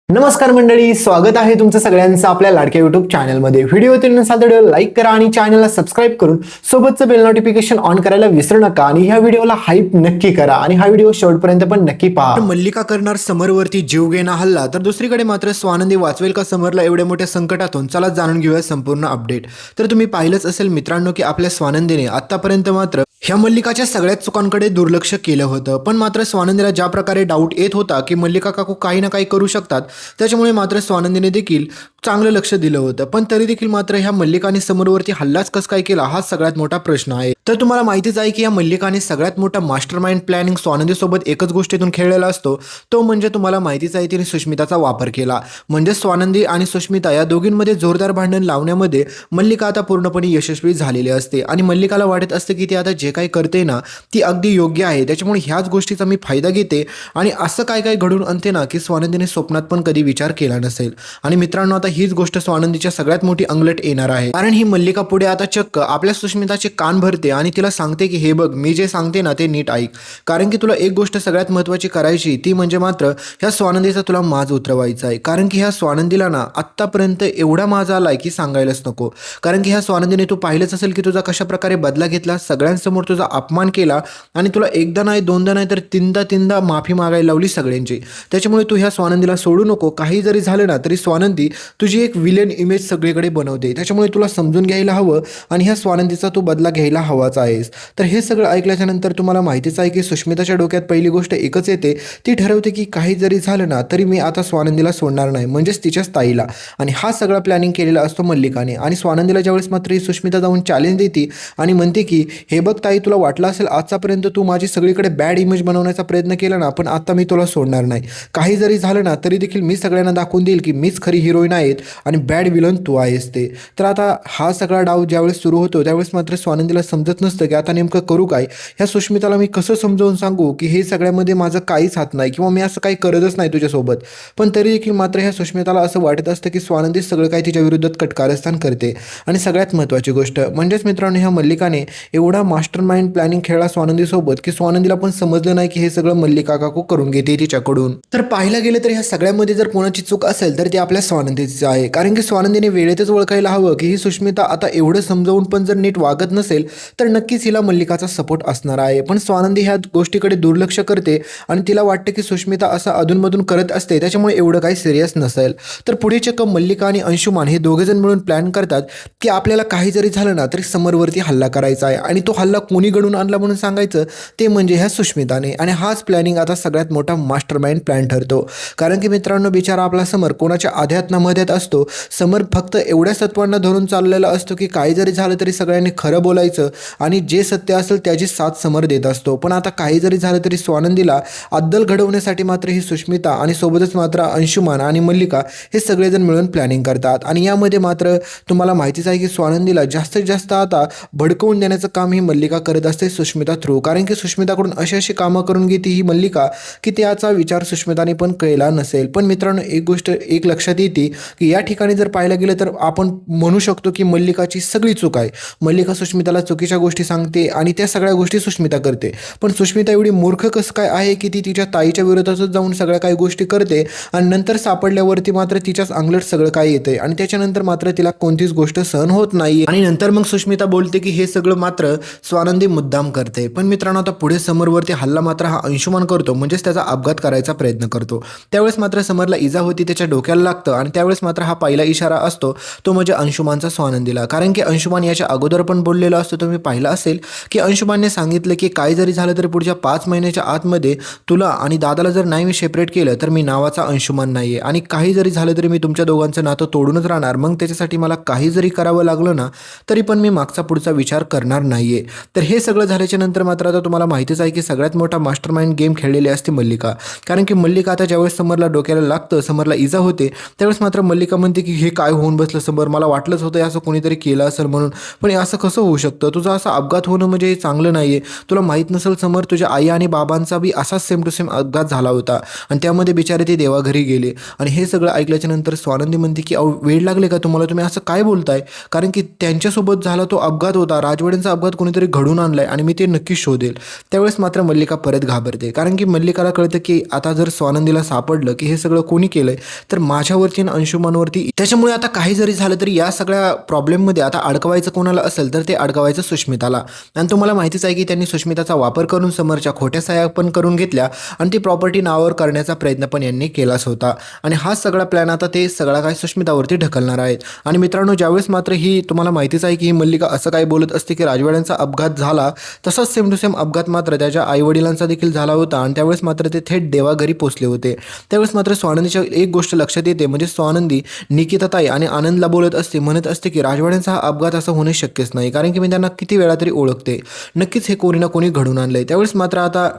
नमस्कार मंडळी, स्वागत आहे तुमचं सगळ्यांचं आपल्या लाडक्या युट्यूब चॅनलमध्ये. व्हिडिओ नसाल तर व्हिडिओ लाईक करा आणि चॅनलला सबस्क्राईब करून सोबतचं बेल नोटिफिकेशन ऑन करायला विसरू नका आणि ह्या व्हिडिओला हाईप नक्की करा आणि हा व्हिडिओ शेवटपर्यंत पण नक्की पहा. मल्लिका करणार समरवरती जीवघेणा हल्ला, तर दुसरीकडे मात्र स्वानंदी वाचवेल का समरला एवढ्या मोठ्या संकटातून? चला जाणून घेऊया संपूर्ण अपडेट. तर तुम्ही पाहिलंच असेल मित्रांनो की आपल्या स्वानंदीने आतापर्यंत मात्र ह्या मल्लिकाच्या सगळ्याच चुकांकडे दुर्लक्ष केलं होतं. पण मात्र स्वानंदीला ज्या प्रकारे डाऊट येत होता की मल्लिका काकू काही ना काही करू शकतात, त्याच्यामुळे मात्र स्वानंदीने देखील चांगलं लक्ष दिलं होतं. पण तरी देखील मात्र ह्या मल्लिकाने समरवरती हल्लाच कसं काय केला, हा सगळ्यात मोठा प्रश्न आहे. तर तुम्हाला माहितीच आहे की या मल्लिकाने सगळ्यात मोठा मास्टर माइंड प्लॅनिंग स्वानंदीसोबत एकच गोष्टीतून खेळलेला असतो, तो म्हणजे तुम्हाला माहितीच आहे तिने सुष्मिताचा वापर केला. म्हणजे स्वानंदी आणि सुष्मिता या दोघींमध्ये जोरदार भांडण लावण्यामध्ये मल्लिका आता पूर्णपणे यशस्वी झालेली असते आणि मल्लिकाला वाटत असते की ती आता जे काही करते ना ती अगदी योग्य आहे, त्याच्यामुळे ह्याच गोष्टीचा मी फायदा घेते आणि असं काय काय घडून आणते ना की स्वानंदीने स्वप्नात पण कधी विचार केला नसेल. आणि मित्रांनो, आता हीच गोष्ट स्वानंदीच्या सगळ्यात मोठी अंगलट येणार आहे, कारण ही मल्लिका पुढे आता चक्क आपल्या सुष्मिताचे कान भरते आणि तिला सांगते की हे बघ, मी जे सांगते ना ते नीट ऐक, कारण की तुला एक गोष्ट सगळ्यात महत्त्वाची करायची, ती म्हणजे मात्र ह्या स्वानंदीचा तुला माज उतरवायचा आहे. कारण की ह्या स्वानंदीला ना आत्तापर्यंत एवढा माज आलाय की सांगायलाच नको. कारण की ह्या स्वानंदीने तू पाहिलंच असेल की तुझा कशा प्रकारे बदला घेतला, सगळ्यांसमोर तुझा अपमान केला आणि तुला एकदा नाही दोनदा नाही तर तीनदा माफी मागायला लावली सगळ्यांची. त्याच्यामुळे तू ह्या स्वानंदीला सोडू नको. काही जरी झालं ना तरी स्वानंदी तुझी एक विलेन इमेज सगळीकडे बनवते, त्याच्यामुळे तुला समजून घ्यायला हवं आणि ह्या स्वानंदीचा तू बदला घ्यायला हवाच आहेस. तर हे सगळं ऐकल्याच्या नंतर तुम्हाला माहितीच आहे की सुष्मिताच्या डोक्यात पहिली गोष्ट एकच येते, ती ठरवते की काही जरी झालं ना तरी मी आता स्वानंदीला सोडणार नाही, म्हणजेच तिच्याच ताईला. आणि हा सगळा प्लॅनिंग केलेला असतो मल्लिकाने. आणि स्वानंदीला ज्यावेळेस मात्र ही सुष्मिता जाऊन चॅलेंज देते आणि म्हणते की हे बघ ताई, तुला वाटलं असेल आजच्यापर्यंत तू माझी सगळीकडे बॅड इमेज बनवण्याचा प्रयत्न केला ना, पण आता मी तुला सोडणार नाही. काही जरी झालं ना तरी देखील मी सगळ्यांना दाखवून देईल की मीच खरी हिरोईन आहेत आणि बॅड विलन तू आहेस ते. तर आता हा सगळा डाव ज्यावेळेस सुरू होतो त्यावेळेस मात्र स्वानंदीला समजत नसतं की आता नेमकं करू काय. ह्या सुष्मिताला मी कसं समजावून सांगू की हे सगळ्यामध्ये माझं काहीच हात नाही किंवा मी असं काही करतच नाही तुझ्यासोबत. पण तरी देखील मात्र ह्या सुष्मिताला असं वाटत असतं की स्वानंदी सगळं काही तिच्या विरोधात कटकारस्थान करते. आणि सगळ्यात महत्त्वाची गोष्ट म्हणजेच मित्रांनो, ह्या मल्लिकाने एवढा मास्टर माइंड प्लॅनिंग खेळला स्वानंदीसोबत की स्वानंदीला पण समजलं नाही की हे सगळं मल्लिका काकू करून घेते तिच्याकडून. तर पाहायला गेलं तर ह्या सगळ्यामध्ये जर कोणाची चूक असेल तर ती आपल्या स्वानंदीची आहे. कारण की स्वानंदीने वेळेतच ओळखायला हवं की ही सुष्मिता आता एवढं समजावून पण जर नीट वागत नसेल तर नक्कीच हिला मल्लिकाचा सपोर्ट असणार आहे. पण स्वानंदी ह्या गोष्टीकडे दुर्लक्ष करते आणि तिला वाटतं की सुष्मिता असं अधूनमधून करत असते, त्याच्यामुळे एवढं काही सिरियस नसेल. तर पुढे चक्क मल्लिका आणि अंशुमान हे दोघेजण मिळून प्लॅन करतात की आपल्याला काही जरी झालं ना तरी समरवरती हल्ला करायचा आहे आणि तो हल्ला कोणी घडून आणला म्हणून सांगायचं, ते म्हणजे ह्या सुष्मिताने. आणि हाच प्लॅनिंग आता सगळ्यात मोठा मास्टर माइंड प्लॅन ठरतो. कारण की मित्रांनो, बिचारा आपला समर कोणाच्या आध्यात ना मध्यात असतो. समर फक्त एवढ्या सत्वांना धरून चाललेला असतो की काही जरी झालं तरी सगळ्यांनी खरं बोलायचं आणि जे सत्य असेल त्याची साथ समर देत असतो. पण आता काही जरी झालं तरी स्वानंदीला अद्दल घडवण्यासाठी मात्र ही सुष्मिता आणि सोबतच मात्र अंशुमान आणि मल्लिका हे सगळेजण मिळून प्लॅनिंग करतात. आणि यामध्ये मात्र तुम्हाला माहितीच आहे की स्वानंदीला जास्तीत जास्त आता भडकवून देण्याचं काम ही मल्लिका करत असते सुष्मिता थ्रू. कारण की सुष्मिताकडून अशी कामं करून घेते ही मल्लिका की त्याचा विचार सुष्मिताने पण केला नसेल. पण मित्रांनो, एक गोष्ट एक लक्षात येते की या ठिकाणी जर पाहायला गेलं तर आपण म्हणू शकतो की मल्लिकाची सगळी चूक आहे. मल्लिका सुष्मिताला चुकीच्या गोष्टी सांगते आणि त्या सगळ्या गोष्टी सुष्मिता करते. पण सुष्मिता एवढी मूर्ख कसं काय आहे की ती तिच्या ताईच्या विरोधातच जाऊन सगळ्या काही गोष्टी करते आणि नंतर सापडल्यावरती मात्र तिच्याच अंगलट सगळं काय येते आणि त्याच्यानंतर मात्र तिला कोणतीच गोष्ट सहन होत नाही. आणि नंतर मग सुष्मिता बोलते की हे सगळं मात्र स्वानंदी मुद्दाम करते. पण मित्रांनो, आता पुढे समरवरती हल्ला मात्र हा अंशुमान करतो, म्हणजेच त्याचा अपघात करायचा प्रयत्न करतो. त्यावेळेस मात्र समरला इजा होती, त्याच्या डोक्याला लागतं आणि त्यावेळेस मात्र हा पहिला इशारा असतो तो म्हणजे अंशुमानचा स्वानंदीला. कारण की अंशुमान याच्या अगोदर पण बोललेला असतो, तुम्ही पाहिलं असेल की अंशुमानने सांगितलं की काही जरी झालं तरी पुढच्या 5 महिन्याच्या आतमध्ये तुला आणि दादाला जर नाही मी सेपरेट केलं तर मी नावाचा अंशुमान नाही आहे आणि काही जरी झालं तरी मी तुमच्या दोघांचं नातं तोडूनच राहणार. मग त्याच्यासाठी मला काही जरी करावं लागलं ना तरी पण मी मागचा पुढचा विचार करणार नाही आहे. तर हे सगळं झाल्याच्या नंतर मात्र आता तुम्हाला माहितीच आहे की सगळ्यात मोठा मास्टर माइंड गेम खेळलेली असते मल्लिका. कारण की मल्लिका आता ज्यावेळेस समरला डोक्याला लागतं, समरला इजा होते, त्यावेळेस मात्र मल्लिका म्हणते की हे काय होऊन बसलं समर, मला वाटलंच होतं असं कोणीतरी केलं असेल म्हणून, पण असं कसं होऊ शकतं, तुझा असा अपघात होणं म्हणजे हे चांगलं नाही आहे. तुला माहीत नसेल समर, तुझ्या आई आणि बाबांचा बी असाच सेम टू सेम अपघात झाला होता आणि त्यामध्ये बिचारे ते देवाघरी गेले. आणि हे सगळं ऐकल्याच्या नंतर स्वानंदी म्हणते की वेळ लागले का तुम्हाला, तुम्ही असं काय बोलताय, कारण की त्यांच्यासोबत झाला तो अपघात होता, राजवाड्यांचा अपघात कोणीतरी घडून आणलंय आणि मी ते नक्की शोधेल. त्यावेळेस मात्र मल्लिका परत घाबरते, कारण की मल्लिकाला कळतं की आता जर स्वानंदीला सापडलं की हे सगळं कोणी केलंय तर माझ्यावरती आणि अंशुमानवरती. त्याच्यामुळे आता काही जरी झालं तरी या सगळ्या प्रॉब्लेममध्ये आता अडकवायचं कोणाला असेल तर ते अडकवायचं सुष्मिताला. आणि तुम्हाला माहितीच आहे की त्यांनी सुष्मिताचा वापर करून समोरच्या खोट्या सह्या पण करून घेतल्या आणि ती प्रॉपर्टी नावावर करण्याचा प्रयत्न पण यांनी केलाच होता. आणि हा सगळा प्लॅन आता ते सगळा काय सुष्मितावरती ढकलणार आहेत. आणि मित्रांनो, ज्यावेळेस मात्र ही तुम्हाला माहितीच आहे की ही मल्लिका असं काय बोलत असते की राजवाड्यांचा अपघात झाला, तसाच सेम टू सेम अपघात मात्र त्याच्या आईवडिलांचा देखील झाला होता आणि त्यावेळेस मात्र ते थेट देवाघरी पोचले होते. त्यावेळेस मात्र स्वानंदीच्या एक गोष्ट लक्षात येते, म्हणजे स्वानंदी निकिताताई आणि आनंदला बोलत असते, म्हणत असते की राजवाड्यांचा हा अपघात असं होणे शक्यच नाही, कारण की मी त्यांना किती वेळा तरी ओळखते, नक्कीच हे कोणी ना कोणी घडून आणलंय. त्यावेळेस मात्र आता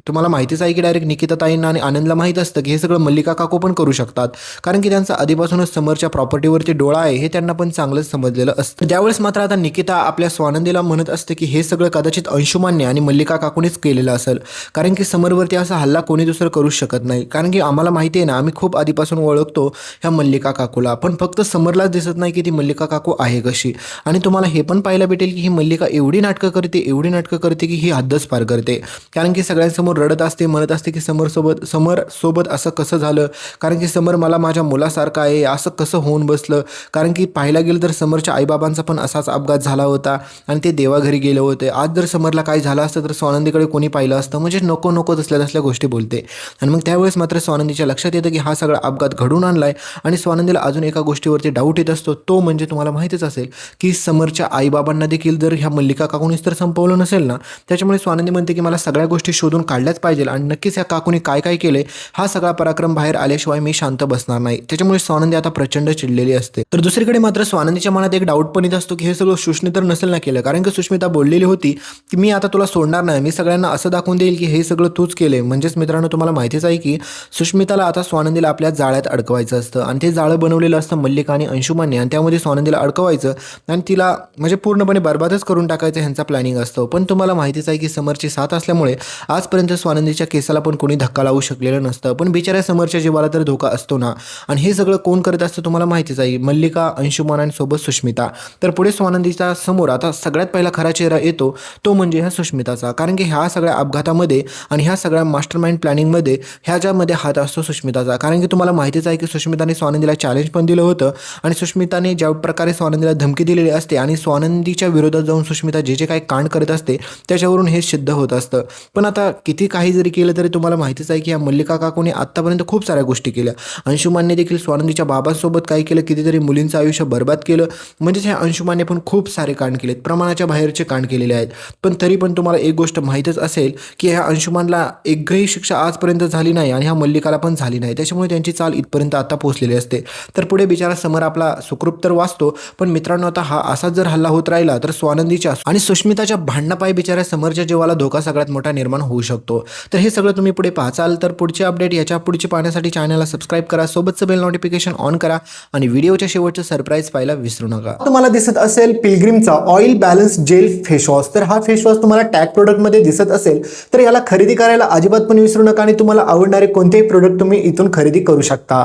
तुम्हाला माहितीच आहे की डायरेक्ट निकिताताईंना आणि आनंदला माहीत असतं की हे सगळं मल्लिका काकू पण करू शकतात, कारण की त्यांचा आधीपासूनच समोरच्या प्रॉपर्टीवरती डोळा आहे हे त्यांना पण चांगलंच समजलेलं असतं. त्यावेळेस मात्र आता निकिता आपल्या स्वानंदीला म्हणत असते की हे सगळं कदाचित अंशुमानने आणि मल्लिका काकूनेच केलेलं असेल, कारण की समरवरती असा हल्ला कोणी दुसरं करूच शकत नाही, कारण की आम्हाला माहिती आहे ना, आम्ही खूप आधीपासून ओळखतो ह्या मल्लिका काकूला, पण फक्त समरलाच दिसत नाही की ती मल्लिका काकू आहे कशी. आणि तुम्हाला हे पण पाहायला भेटेल की ही मल्लिका एवढी नाटकं करते की ही हद्दच पार करते, कारण की सगळ्यांसमोर रडत असते, म्हणत असते की समर सोबत असं कसं झालं, कारण की समर मला माझ्या मुलासारखा आहे, असं कसं होऊन बसलं. कारण की पाहायला गेलं तर समरच्या आईबाबांचा पण असाच अपघात झाला होता आणि ते देवाघरी गेले होते. आज जर समरला काय झालं असतं तर स्वानंदीकडे कोणी पाहिलं असतं, म्हणजे नको तसल्या गोष्टी बोलते. आणि मग त्यावेळेस मात्र स्वानंदीच्या लक्षात येतं की हा सगळा अपघात घडून आणलाय. आणि स्वानंदीला अजून एका गोष्टीवरती डाऊट येत असतो, तो म्हणजे तुम्हाला माहितीच असेल की समरच्या आईबाबांना देखील जर ह्या मल्लिका काकूनीच तर संपवलं नसेल ना. त्याच्यामुळे स्वानंदी म्हणते की मला सगळ्या गोष्टी शोधून काढल्याच पाहिजे आणि नक्कीच ह्या काकूनी काय काय केले हा सगळा पराक्रम बाहेर आल्याशिवाय मी शांत बसणार नाही. त्याच्यामुळे स्वानंदी आता प्रचंड चिडलेली असते. तर दुसरीकडे मात्र स्वानंदीच्या मनात एक डाऊट पण येत असतो की हे सगळं सुष्मिता तर नसेल ना केलं, कारण की सुष्मिता बोललेली होती की मी आता तुला सोडणार नाही, मी सगळ्यांना असं दाखवून देईल की हे सगळं तूच केले. म्हणजेच मित्रांनो, तुम्हाला माहितीच आहे की सुष्मिताला आता स्वानंदीला आपल्या जाळ्यात अडकवायचं असतं आणि ते जाळं बनवलेलं असतं मल्लिका आणि अंशुमानने, आणि त्यामध्ये स्वानंदीला अडकवायचं आणि तिला म्हणजे पूर्णपणे बरबादच करून टाकायचं ह्यांचा प्लॅनिंग असतो. पण तुम्हाला माहितीच आहे की समरची साथ असल्यामुळे आजपर्यंत स्वानंदीच्या केसाला पण कोणी धक्का लावू शकलेलं नसतं, पण बिचाऱ्या समोरच्या जीवाला तर धोका असतो ना. आणि हे सगळं कोण करत असतं तुम्हाला माहितीच आहे, मल्लिका, अंशुमान आणि सोबत सुष्मिता. तर पुढे स्वानंदीच्या समोर आता सगळ्यात पहिला खरा चेहरा येतो, तो म्हणजे ह्या सुष्मिताचा, कारण की ह्या सगळ्या अपघातामध्ये आणि ह्या सगळ्या मास्टर माइंड प्लॅनिंगमध्ये ह्याच्यामध्ये हात असतो सुष्मिताचा. कारण की तुम्हाला माहितीच आहे की सुष्मिताने स्वानंदीला चॅलेंज पण दिलं होतं आणि सुष्मिताने ज्या प्रकारे स्वानंदीला धमकी दिलेली असते आणि स्वानंदीच्या विरोधात जाऊन सुष्मिता जे काही कांड करत असते त्याच्यावरून हे सिद्ध होत असतं. पण आता किती काही जरी केलं तरी तुम्हाला माहितीच आहे की या मल्लिका काकूने आत्तापर्यंत खूप साऱ्या गोष्टी केल्या. अंशुमानने देखील स्वानंदीच्या बाबांसोबत काय केलं, कितीतरी मुलींचं आयुष्य बर्बाद केलं. म्हणजेच ह्या अंशुमानने पण खूप सारे कांड केलेत, प्रमाणाच्या बाहेरचे कांड केलेले आहेत. पण तरी पण तुम्हाला एक गोष्ट माहीतच असेल की ह्या अंशुमानला एकही शिक्षा आजपर्यंत झाली नाही आणि ह्या मल्लिकाला पण झाली नाही, त्याच्यामुळे त्यांची चाल इथपर्यंत आता पोहोचलेली असते. तर पुढे बिचारा समर आपला सुखरूप तर वाचतो, पण मित्रांनो आता हा असाच जर हल्ला होत राहिला तर स्वानंदीच्या आणि सुष्मिताच्या भांडणापायी बिचाऱ्या समरच्या जीवाला धोका सगळ्यात मोठा निर्माण होऊ शकतो. तर हे सगळं तुम्ही पुढे पाहाल. तर पुढचे अपडेट याच्या पुढचे पाहण्यासाठी चॅनलला सबस्क्राईब करा, सोबतचं बेल नोटिफिकेशन ऑन करा आणि व्हिडिओच्या शेवटचं सरप्राईज पाहायला विसरू नका. तुम्हाला दिसत असेल पिलग्रिमचा oil balance gel face wash. तर हा फेस वॉश तुम्हाला टॅग प्रोडक्ट मध्ये दिसत असेल तर याला खरेदी करायला अजिबात पण विसरू नका आणि तुम्हाला आवडणारे कोणतेही प्रोडक्ट तुम्ही इथून खरेदी करू शकता.